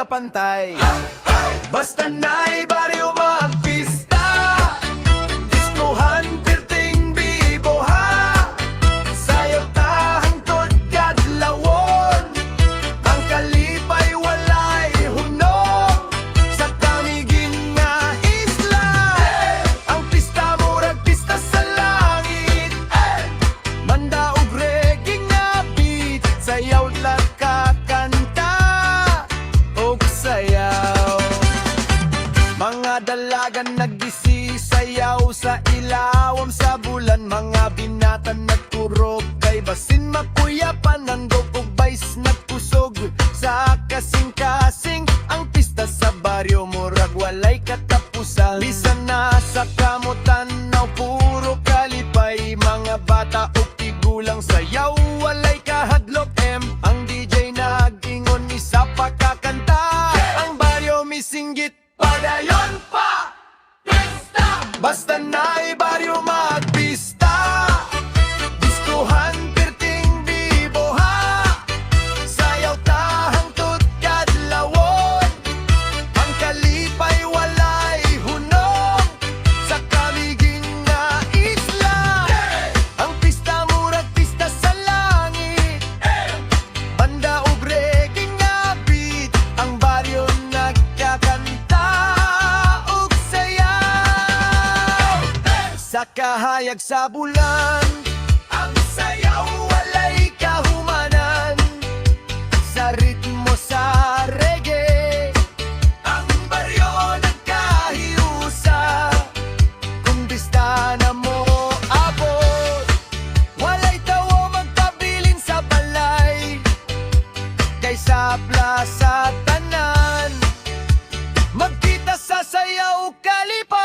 kapantay. Basta na'y baryo magpista, diskuhan pirting bibo ha. Sayaw ta hangtod kadlawon, ang kalipay walay hunong. Sa kamigin nga isla, ang pista murag pista sa langit. Manda ug reggae nga beat, sayaw la kakanta og sayaw. Mga dalagan nagdisisayaw sa ilawom sa bulan. Mga binatan nagturog kay basin makuyapan. Ang ug bays nagkusog sa kasing-kasing. Ang pista sa baryo murag walay katapusan. Bisan na sa kamutan na puro kalipay. Mga bata ug tigulang sayaw walay kahadlok. Ang DJ nag-ingon isa pa kakanta. Ang baryo misinggit padayon pa, pista! Basta na'y baryo magpista, diskuhan pirting bibo ha. Sayaw ta hangtod kadlawon, ang kalipay walay hunong. Sa kamiging nga isla, ang pista murag pista sa langit. Banda ug reggae nga beat, ang baryo nagkakanta. Sa kahayag sa bulan, ang sayaw walay kahumanan. Sa ritmo sa reggae, ang baryo nagkahiusa. Kung bista na mo abot, walay tawo magpabilin sa balay. Kaysa plaza tanan, magkita sa sayaw kalipay.